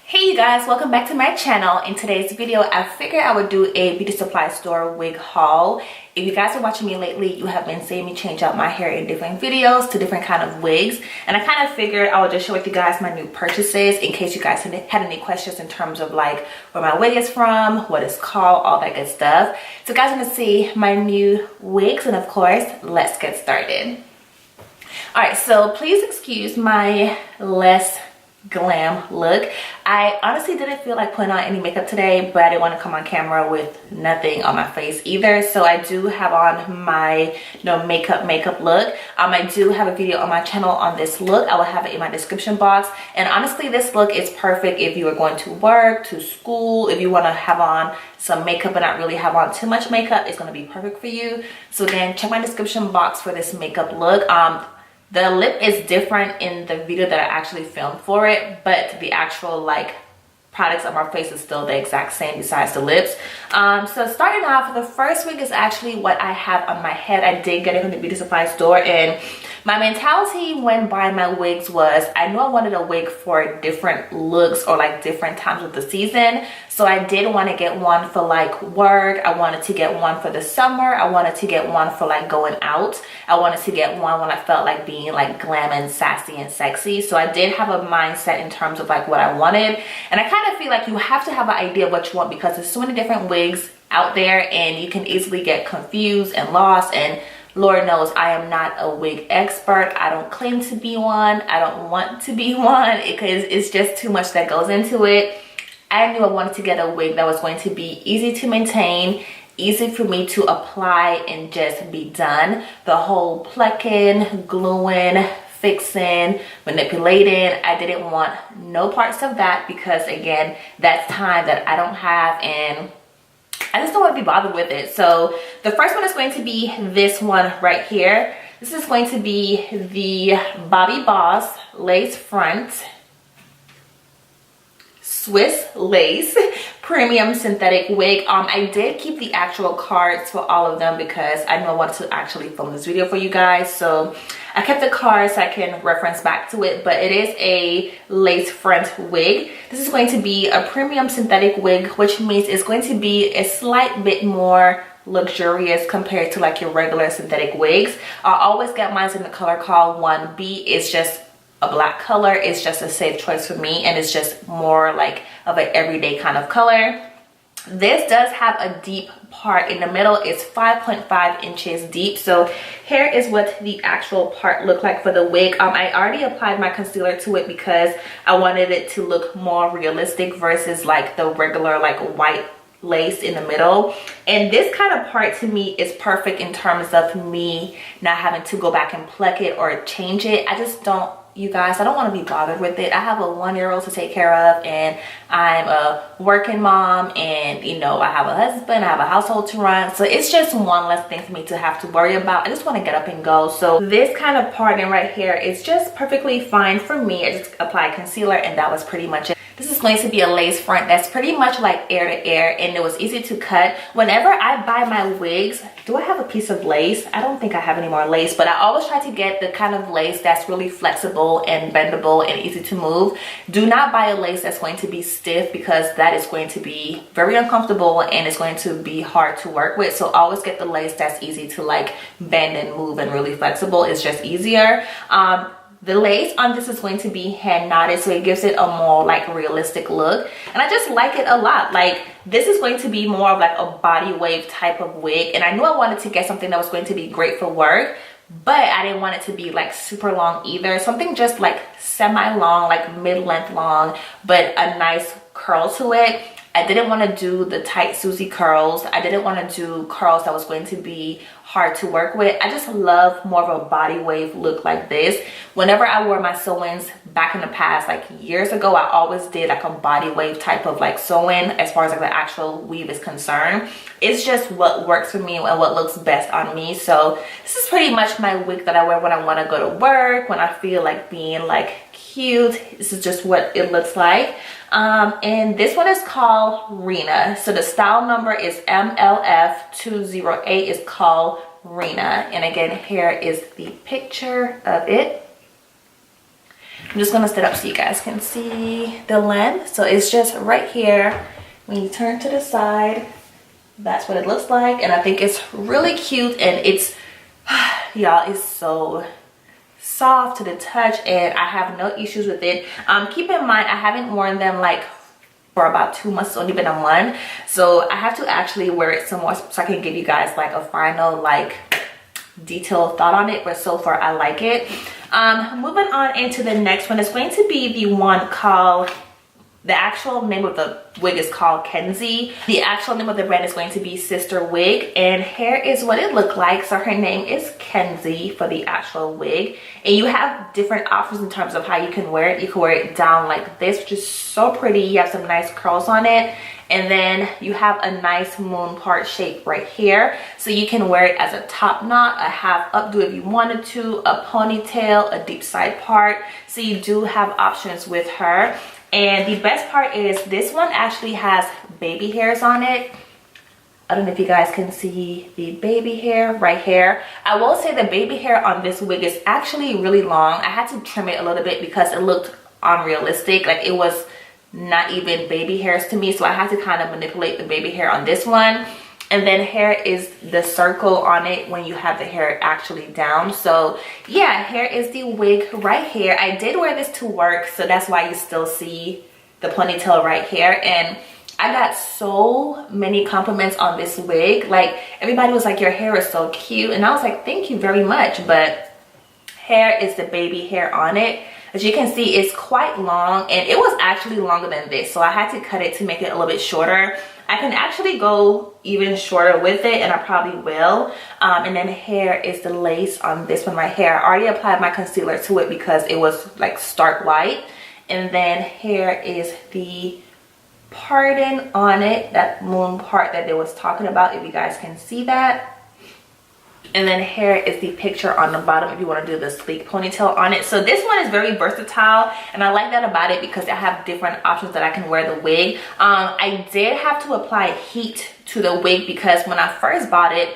Hey you guys, welcome back to my channel. In today's video, I figured I would do a beauty supply store wig haul. If you guys are watching me lately, you have been seeing me change out my hair in different videos to different kind of wigs. And I kind of figured I would just share with you guys my new purchases in case you guys had any questions in terms of like where my wig is from, what it's called, all that good stuff. So you guys want to see my new wigs, and of course, let's get started. Alright, so please excuse my less glam look. I honestly didn't feel like putting on any makeup today, but I didn't want to come on camera with nothing on my face either. So I do have on my makeup look. I do have a video on my channel on this look. I will have it in my description box. And honestly, this look is perfect if you are going to work, to school, if you want to have on some makeup but not really have on too much makeup. It's going to be perfect for you. So again, check my description box for this makeup look. The lip is different in the video that I actually filmed for it, but the actual like products on my face is still the exact same besides the lips. So starting off, the first wig is actually what I have on my head. I did get it from the beauty supply store, and my mentality when buying my wigs was I knew I wanted a wig for different looks or like different times of the season. So I did want to get one for like work. I wanted to get one for the summer. I wanted to get one for like going out. I wanted to get one when I felt like being like glam and sassy and sexy. So I did have a mindset in terms of like what I wanted. And I kind of feel like you have to have an idea of what you want because there's so many different wigs out there and you can easily get confused and lost. And Lord knows I am not a wig expert. I don't claim to be one. I don't want to be one because it's just too much that goes into it. I knew I wanted to get a wig that was going to be easy to maintain, easy for me to apply and just be done. The whole plucking, gluing, fixing, manipulating, I didn't want no parts of that because again, that's time that I don't have and I just don't want to be bothered with it. So the first one is going to be this one right here. This is going to be the Bobbi Boss Lace Front Swiss Lace Premium Synthetic Wig. I did keep the actual cards for all of them because I know I wanted to actually film this video for you guys. So I kept the cards so I can reference back to it, but it is a lace front wig. This is going to be a premium synthetic wig, which means it's going to be a slight bit more luxurious compared to like your regular synthetic wigs. I always get mine in the color called 1B. It's just a black color. It's just a safe choice for me and it's just more like of an everyday kind of color. This does have a deep part in the middle. It's 5.5 inches deep. So here is what the actual part looked like for the wig. I already applied my concealer to it because I wanted it to look more realistic versus like the regular like white lace in the middle. And this kind of part to me is perfect in terms of me not having to go back and pluck it or change it. I just don't, you guys, I don't want to be bothered with it. I have a 1-year-old to take care of and I'm a working mom and you know I have a husband, I have a household to run, so it's just one less thing for me to have to worry about. I just want to get up and go. So this kind of parting right here is just perfectly fine for me. I just applied concealer and that was pretty much it. This is going to be a lace front that's pretty much like ear to ear and it was easy to cut. Whenever I buy my wigs, do I have a piece of lace? I don't think I have any more lace, but I always try to get the kind of lace that's really flexible and bendable and easy to move. Do not buy a lace that's going to be stiff because that is going to be very uncomfortable and it's going to be hard to work with. So always get the lace that's easy to like bend and move and really flexible. It's just easier. The lace on this is going to be hand knotted, so it gives it a more like realistic look. And I just like it a lot. Like this is going to be more of like a body wave type of wig. And I knew I wanted to get something that was going to be great for work, but I didn't want it to be like super long either. Something just like semi-long, like mid-length long, but a nice curl to it. I didn't want to do the tight Susie curls. I didn't want to do curls that was going to be hard to work with. I just love more of a body wave look like this. Whenever I wore my sew-ins back in the past, like years ago, I always did like a body wave type of like sew-in as far as like the actual weave is concerned. It's just what works for me and what looks best on me. So this is pretty much my wig that I wear when I want to go to work, when I feel like being like cute. This is just what it looks like. And this one is called Rena. So the style number is MLF208. It's called Rena. And again, here is the picture of it. I'm just gonna sit up so you guys can see the length. So it's just right here. When you turn to the side, that's what it looks like. And I think it's really cute, and it's, y'all, it's so soft to the touch, and I have no issues with it. Keep in mind, I haven't worn them like for about 2 months. It's only been a month, so I have to actually wear it some more so I can give you guys like a final like detailed thought on it. But so far I like it. Moving on into the next one is going to be the one called, the actual name of the wig is called Kenzie. The actual name of the brand is going to be Sister Wig, and here is what it looked like. So her name is Kenzie for the actual wig, and you have different options in terms of how you can wear it. You can wear it down like this, which is so pretty. You have some nice curls on it, and then you have a nice moon part shape right here, so you can wear it as a top knot, a half updo if you wanted to, a ponytail, a deep side part. So you do have options with her. And the best part is this one actually has baby hairs on it. I don't know if you guys can see the baby hair right here. I will say the baby hair on this wig is actually really long. I had to trim it a little bit because it looked unrealistic. Like it was not even baby hairs to me. So I had to kind of manipulate the baby hair on this one. And then here is the circle on it when you have the hair actually down. So yeah, here is the wig right here. I did wear this to work, so that's why you still see the ponytail right here. And I got so many compliments on this wig. Like everybody was like, your hair is so cute, and I was like, thank you very much. But here is the baby hair on it. As you can see, it's quite long, and it was actually longer than this, so I had to cut it to make it a little bit shorter. I can actually go even shorter with it, and I probably will. And then here is the lace on this one right here. I already applied my concealer to it because it was like stark white. And then here is the parting on it, that moon part that they was talking about, if you guys can see that. And then here is the picture on the bottom if you want to do the sleek ponytail on it. So this one is very versatile, and I like that about it because I have different options that I can wear the wig. I did have to apply heat to the wig because when I first bought it,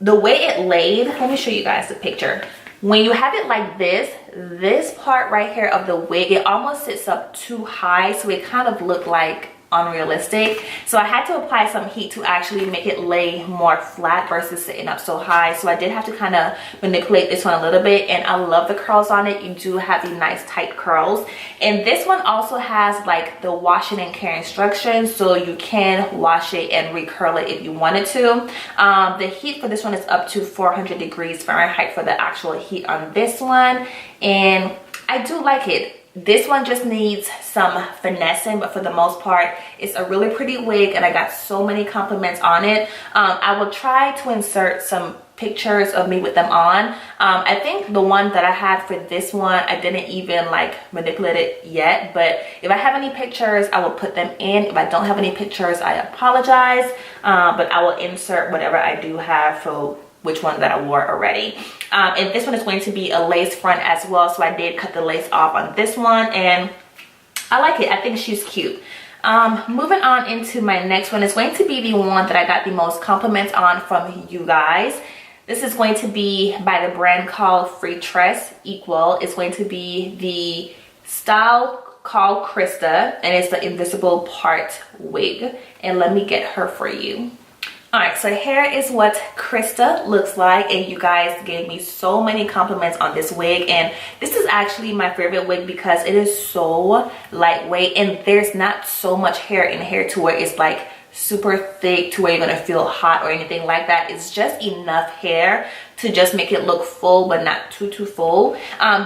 the way it laid, let me show you guys the picture. When you have it like this part right here of the wig, it almost sits up too high, so it kind of looked like unrealistic. So I had to apply some heat to actually make it lay more flat versus sitting up so high. So I did have to kind of manipulate this one a little bit, and I love the curls on it. You do have the nice tight curls, and this one also has like the washing and care instructions, so you can wash it and recurl it if you wanted to. The heat for this one is up to 400 degrees Fahrenheit for the actual heat on this one, and I do like it. This one just needs some finessing, but for the most part, it's a really pretty wig, and I got so many compliments on it. I will try to insert some pictures of me with them on. I think the one that I had for this one, I didn't even like manipulate it yet, but if I have any pictures, I will put them in. If I don't have any pictures, I apologize, but I will insert whatever I do have for which one that I wore already. And this one is going to be a lace front as well, so I did cut the lace off on this one, and I like it. I think she's cute. Moving on into my next one is going to be the one that I got the most compliments on from you guys. This is going to be by the brand called FreeTress Equal. It's going to be the style called Christa, and it's the invisible part wig. And let me get her for you. Alright, so here is what Christa looks like, and you guys gave me so many compliments on this wig, and this is actually my favorite wig because it is so lightweight, and there's not so much hair in here to where it's like super thick to where you're gonna feel hot or anything like that. It's just enough hair to just make it look full, but not too full.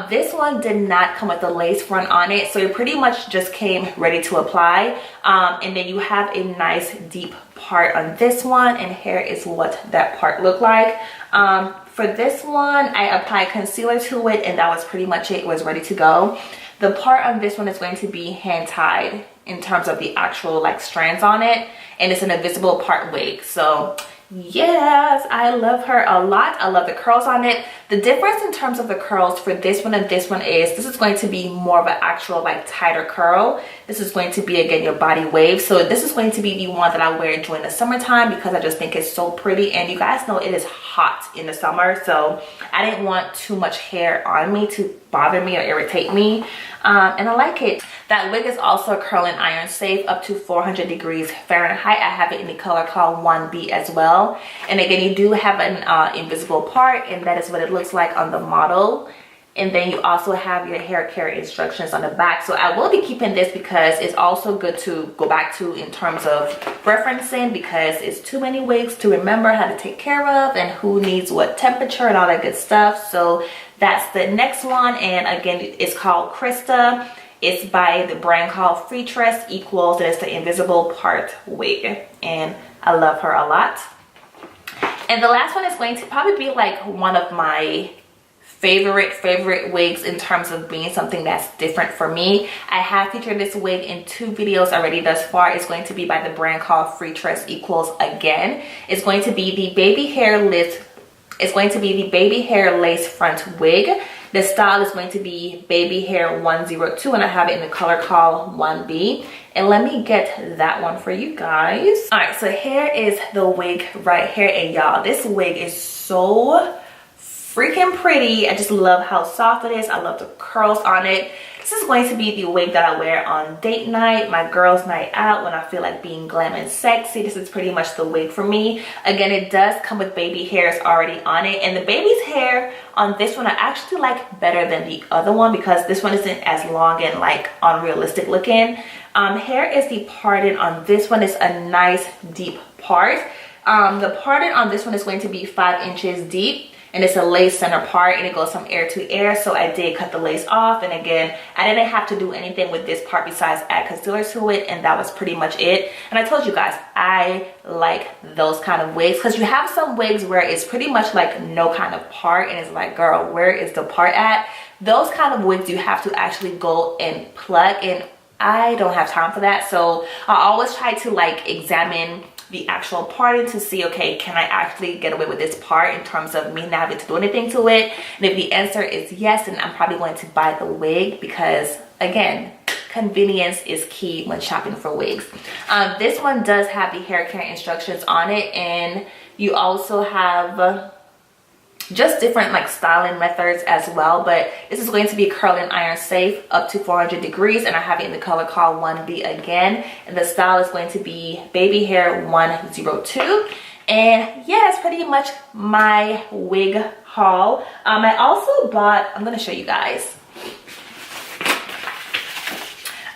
This one did not come with a lace front on it, so it pretty much just came ready to apply. And then you have a nice deep part on this one, and here is what that part looked like. For this one, I applied concealer to it, and that was pretty much it. It was ready to go. The part on this one is going to be hand tied in terms of the actual like strands on it, and it's an invisible part wig. So Yes, I love her a lot. I love the curls on it. The difference in terms of the curls for this one and this one is this is going to be more of an actual like tighter curl. This is going to be again your body wave. So this is going to be the one that I wear during the summertime because I just think it's so pretty, and you guys know it is hot in the summer, so I didn't want too much hair on me to bother me or irritate me, and I like it. That wig is also curl and iron safe up to 400 degrees Fahrenheit. I have it in the color called 1B as well, and again you do have an invisible part, and that is what it looks like on the model. And then you also have your hair care instructions on the back. So I will be keeping this because it's also good to go back to in terms of referencing, because it's too many wigs to remember how to take care of and who needs what temperature and all that good stuff. So that's the next one, and again it's called Christa. It's by the brand called FreeTress equals, and it's the invisible part wig, and I love her a lot. And the last one is going to probably be like one of my favorite wigs in terms of being something that's different for me. I have featured this wig in 2 videos already thus far. It's going to be by the brand called FreeTress equals again. It's going to be the baby hair lace. It's going to be the baby hair lace front wig. The style is going to be baby hair 102, and I have it in the color called 1B. And let me get that one for you guys. All right, so here is the wig right here, and y'all, this wig is so freaking pretty. I just love how soft it is. I love the curls on it. This is going to be the wig that I wear on date night, my girls night out, when I feel like being glam and sexy. This is pretty much the wig for me. Again, it does come with baby hairs already on it, and the baby's hair on this one I actually like better than the other one because this one isn't as long and like unrealistic looking. Hair is the parting on this one. Is a nice deep part. The parting on this one is going to be 5 inches deep, and it's a lace center part, and it goes from ear to ear. So I did cut the lace off, and again I didn't have to do anything with this part besides add concealer to it, and that was pretty much it. And I told you guys I like those kind of wigs, because you have some wigs where it's pretty much like no kind of part, and it's like, girl, where is the part at? Those kind of wigs you have to actually go and pluck, and I don't have time for that. So I always try to like examine the actual parting to see, okay, can I actually get away with this part in terms of me not having to do anything to it? And if the answer is yes, then I'm probably going to buy the wig, because again, convenience is key when shopping for wigs. This one does have the hair care instructions on it, and you also have just different like styling methods as well, but this is going to be curl and iron safe up to 400 degrees, and I have it in the color called 1B again, and the style is going to be baby hair 102. And yeah, that's pretty much my wig haul. I also bought, I'm going to show you guys,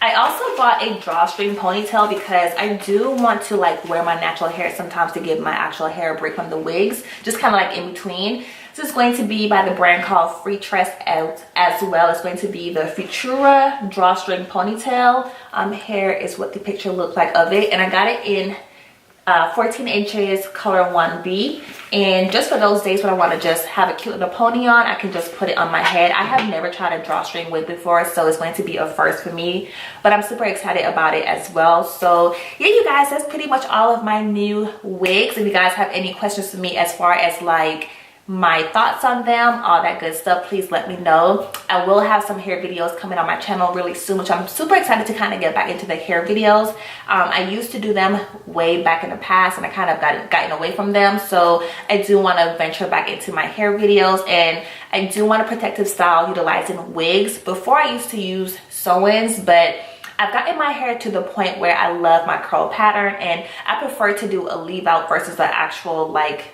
I also bought a drawstring ponytail because I do want to like wear my natural hair sometimes to give my actual hair a break from the wigs, just kind of like in between. This is going to be by the brand called FreeTress as well. It's going to be the Fretress drawstring ponytail. Here is what the picture looked like of it, and I got it in 14 inches color 1B. And just for those days when I want to just have a cute little pony on, I can just put it on my head. I have never tried a drawstring wig before, so it's going to be a first for me, but I'm super excited about it as well. So yeah, you guys, that's pretty much all of my new wigs. If you guys have any questions for me as far as like my thoughts on them, all that good stuff, please let me know. I will have some hair videos coming on my channel really soon, which I'm super excited to kind of get back into the hair videos. I used to do them way back in the past, and I kind of gotten away from them, so I do want to venture back into my hair videos. And I do want a protective style utilizing wigs. Before I used to use sew-ins, but I've gotten my hair to the point where I love my curl pattern, and I prefer to do a leave out versus the actual, like,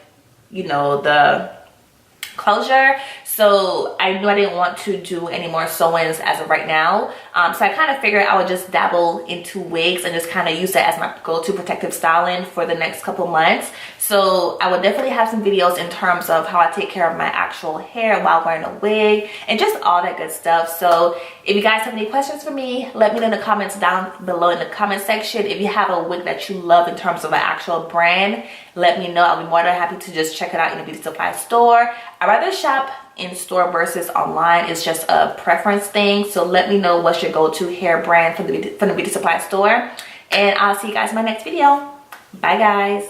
you know, the closure. So I knew I didn't want to do any more sew-ins as of right now, so I kind of figured I would just dabble into wigs and just kind of use that as my go-to protective styling for the next couple months. So I will definitely have some videos in terms of how I take care of my actual hair while wearing a wig and just all that good stuff. So if you guys have any questions for me, let me know in the comments down below in the comment section. If you have a wig that you love in terms of an actual brand, let me know. I'll be more than happy to just check it out in a beauty supply store. I'd rather shop in store versus online. It's just a preference thing. So let me know what's your go-to hair brand from the beauty supply store, and I'll see you guys in my next video. Bye guys.